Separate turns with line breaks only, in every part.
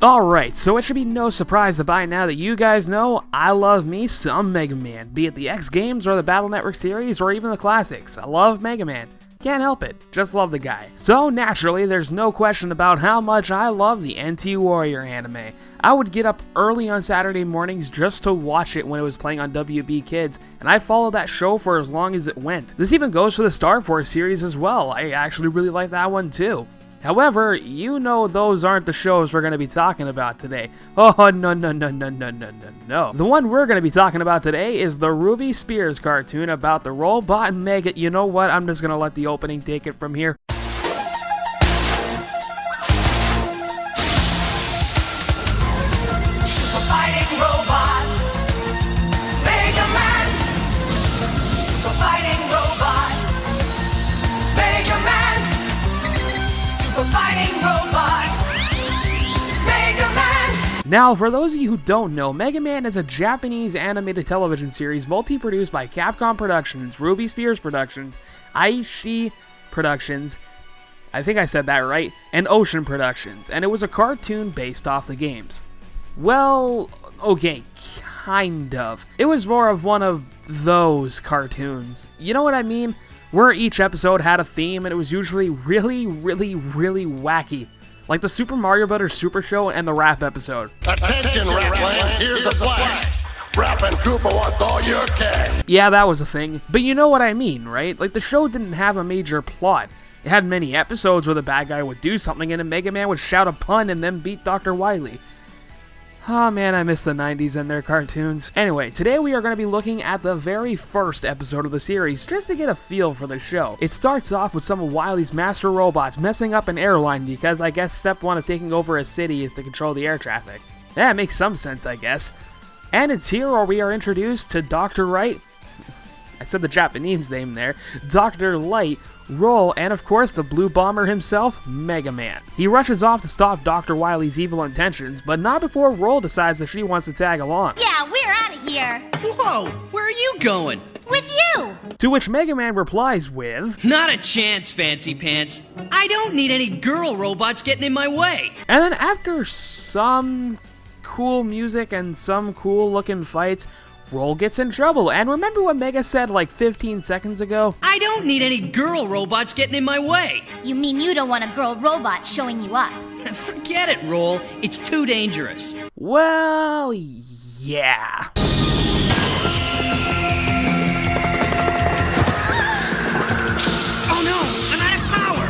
Alright, so it should be no surprise that by now that you guys know, I love me some Mega Man, be it the X games or the Battle Network series or even the classics. I love Mega Man. Can't help it, just love the guy. So naturally, there's no question about how much I love the NT Warrior anime. I would get up early on Saturday mornings just to watch it when it was playing on WB Kids, and I followed that show for as long as it went. This even goes for the Star Force series as well. I actually really like that one too. However, you know those aren't the shows we're going to be talking about today. Oh, no. The one we're going to be talking about today is the Ruby Spears cartoon about the robot Mega. You know what? I'm just going to let the opening take it from here.
Super fighting robot, Megaman. Super fighting robot, Megaman. Super fighting robot, Megaman.
Now, for those of you who don't know, Megaman is a Japanese animated television series multi-produced by Capcom Productions, Ruby Spears Productions, Aishi Productions, I think I said that right, and Ocean Productions, and it was a cartoon based off the games. Well, okay, kind of. It was more of one of those cartoons. You know what I mean? Where each episode had a theme and it was usually really wacky. Like the Super Mario Bros. Super Show and the rap episode.
Attention, Rapland, here's a flag. Rappin' Cooper wants all your cash.
Yeah, that was a thing. But you know what I mean, right? Like the show didn't have a major plot. It had many episodes where the bad guy would do something and a Mega Man would shout a pun and then beat Dr. Wily. Oh man, I miss the 90s and their cartoons. Anyway, today we are going to be looking at the very first episode of the series, just to get a feel for the show. It starts off with some of Wily's master robots messing up an airline because I guess step one of taking over a city is to control the air traffic. Yeah, it makes some sense, I guess. And it's here where we are introduced to Dr. Wright. I said the Japanese name there. Dr. Light, Roll, and of course the Blue Bomber himself, Mega Man. He rushes off to stop Dr. Wily's evil intentions, but not before Roll decides that she wants to tag along.
Yeah, we're out of here.
Whoa, where are you going?
With you.
To which Mega Man replies with,
Not a chance, Fancy Pants. I don't need any girl robots getting in my way.
and then after some cool music and some cool looking fights, Roll gets in trouble. And remember what Mega said like 15 seconds ago?
I don't need any girl robots getting in my way.
You mean you don't want a girl robot showing you up?
Forget it, Roll. It's too dangerous.
Well, yeah.
Oh no, I'm out of power.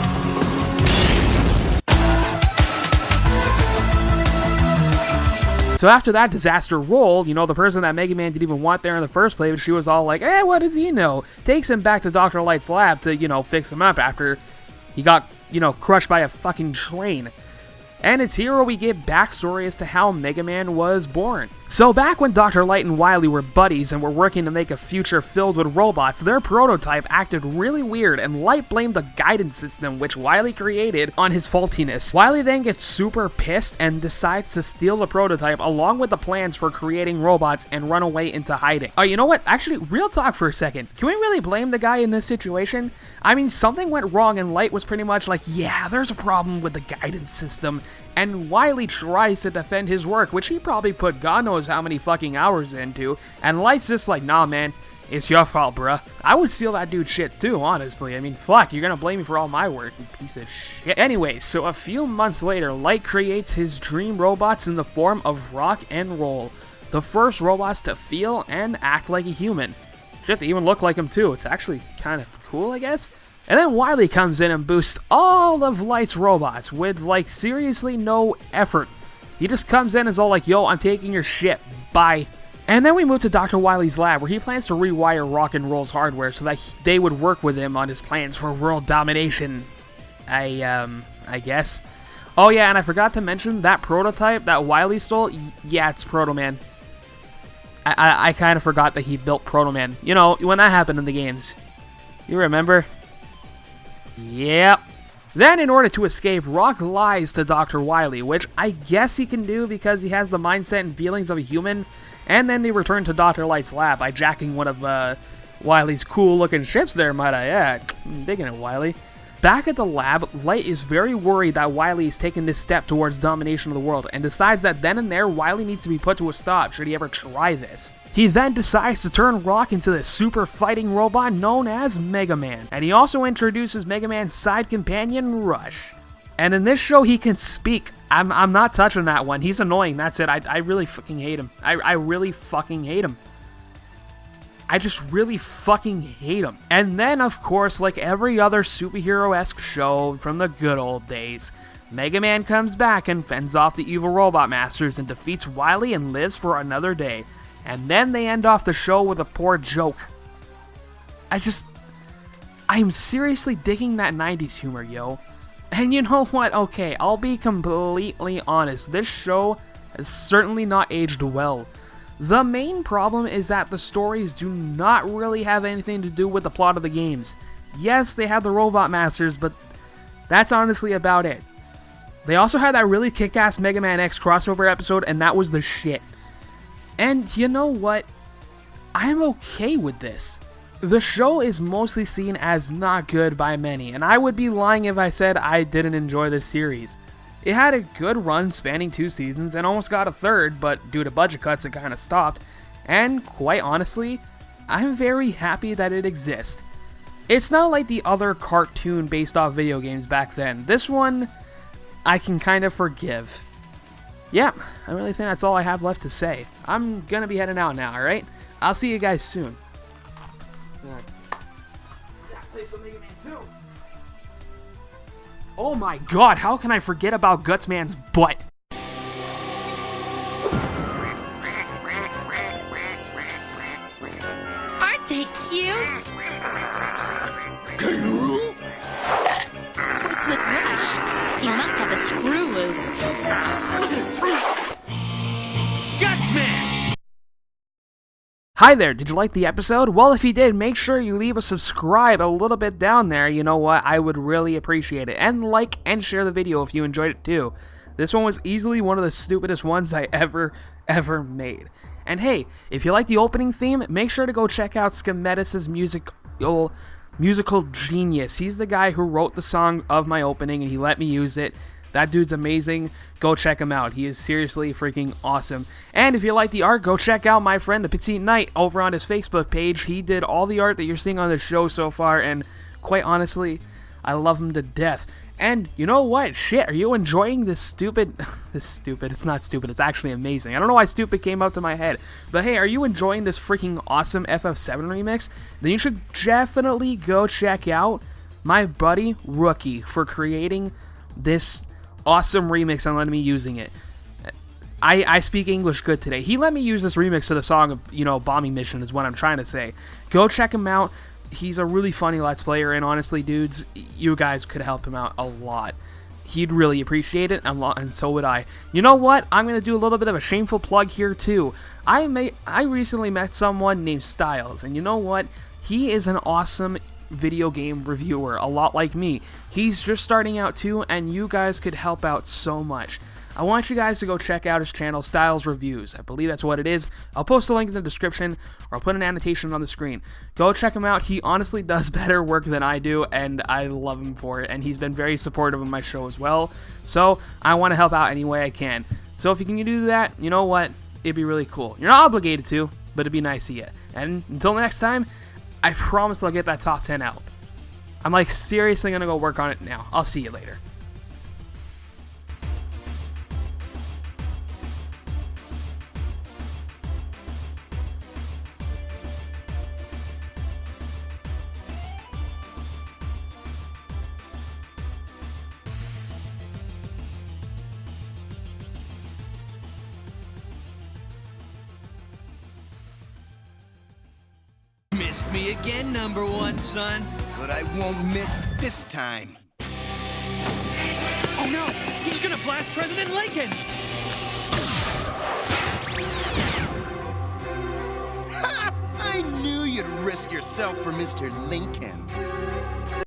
So after that disaster, Roll, you know, the person that Mega Man didn't even want there in the first place, she was all like, what does he know? Takes him back to Dr. Light's lab to, you know, fix him up after he got, you know, crushed by a fucking train. And it's here where we get backstory as to how Mega Man was born. So back when Dr. Light and Wily were buddies and were working to make a future filled with robots, their prototype acted really weird and Light blamed the guidance system which Wily created on his faultiness. Wily then gets super pissed and decides to steal the prototype along with the plans for creating robots and run away into hiding. You know what? Actually, real talk for a second. Can we really blame the guy in this situation? I mean, something went wrong and Light was pretty much like, yeah, there's a problem with the guidance system. And Wily tries to defend his work, which he probably put God knows how many fucking hours into, and Light's just like, nah man, it's your fault, bruh. I would steal that dude's shit too, honestly. I mean, fuck, you're gonna blame me for all my work, you piece of shit. Anyways, so a few months later, Light creates his dream robots in the form of Rock and Roll, the first robots to feel and act like a human. Shit, they even look like him too. It's actually kind of cool, I guess. And then Wily comes in and boosts all of Light's robots with, like, seriously no effort. He just comes in and is all like, yo, I'm taking your shit, bye. And then we move to Dr. Wily's lab, where he plans to rewire Rock and Roll's hardware so that they would work with him on his plans for world domination. I guess. Oh yeah, and I forgot to mention, that prototype that Wily stole, yeah, it's Proto Man. I kind of forgot that he built Proto Man. You know, when that happened in the games. You remember? Yep. Then, in order to escape, Rock lies to Dr. Wily, which I guess he can do because he has the mindset and feelings of a human, and then they return to Dr. Light's lab by jacking one of Wily's cool-looking ships there, might I add. I'm digging it, Wily. Back at the lab, Light is very worried that Wily is taking this step towards domination of the world, and decides that then and there Wily needs to be put to a stop should he ever try this. He then decides to turn Rock into this super fighting robot known as Megaman, and he also introduces Megaman's side companion, Rush. And in this show, he can speak. I'm not touching that one. He's annoying, that's it. I really fucking hate him. I really fucking hate him. I just really fucking hate him. And then, of course, like every other superhero-esque show from the good old days, Mega Man comes back and fends off the evil robot masters and defeats Wily and lives for another day. And then they end off the show with a poor joke. I'm seriously digging that 90s humor, yo. And you know what? Okay, I'll be completely honest. This show has certainly not aged well. The main problem is that the stories do not really have anything to do with the plot of the games. Yes, they have the Robot Masters, but that's honestly about it. They also had that really kick-ass Mega Man X crossover episode, and that was the shit. And you know what? I'm okay with this. The show is mostly seen as not good by many, and I would be lying if I said I didn't enjoy this series. It had a good run spanning 2 seasons and almost got a 3rd, but due to budget cuts it kinda stopped, and quite honestly, I'm very happy that it exists. It's not like the other cartoon based off video games back then. This one, I can kind of forgive. Yeah, I really think that's all I have left to say. I'm gonna be heading out now, alright? I'll see you guys soon. Play some Mega Man 2. Oh my god, how can I forget about Gutsman's butt?
Aren't they cute? What's with Rush? He must have a screw loose.
Gutsman!
Hi there, did you like the episode? Well, if you did, make sure you leave a subscribe a little bit down there. You know what? I would really appreciate it. And like and share the video if you enjoyed it too. This one was easily one of the stupidest ones I ever made. And hey, if you like the opening theme, make sure to go check out Schemetis' musical genius. He's the guy who wrote the song of my opening and he let me use it. That dude's amazing. Go check him out. He is seriously freaking awesome. And if you like the art, go check out my friend, the Petite Knight, over on his Facebook page. He did all the art that you're seeing on the show so far, and quite honestly, I love him to death. And you know what? Shit, are you enjoying this stupid... It's not stupid. It's actually amazing. I don't know why stupid came up to my head. But hey, are you enjoying this freaking awesome FF7 remix? Then you should definitely go check out my buddy Rookie for creating this awesome remix and letting me using it. I speak English good today. He let me use this remix to the song of, you know, Bombing Mission is what I'm trying to say. Go check him out. He's a really funny Let's Player, and honestly, dudes, you guys could help him out a lot. He'd really appreciate it, and so would I. You know what? I'm going to do a little bit of a shameful plug here, too. I recently met someone named Styles, and you know what? He is an awesome video game reviewer, a lot like me. He's just starting out too, and you guys could help out so much. I want you guys to go check out his channel, Styles Reviews. I believe that's what it is. I'll post a link in the description, or I'll put an annotation on the screen. Go check him out. He honestly does better work than I do, and I love him for it, and he's been very supportive of my show as well, so I want to help out any way I can. So if you can do that, you know what? It'd be really cool. You're not obligated to, but it'd be nice of you. And until next time, I promise I'll get that top 10 out. I'm like seriously gonna go work on it now. I'll see you later.
Missed me again, number 1, son.
But I won't miss this time.
Oh no, he's gonna blast President Lincoln!
Ha! I knew you'd risk yourself for Mr. Lincoln.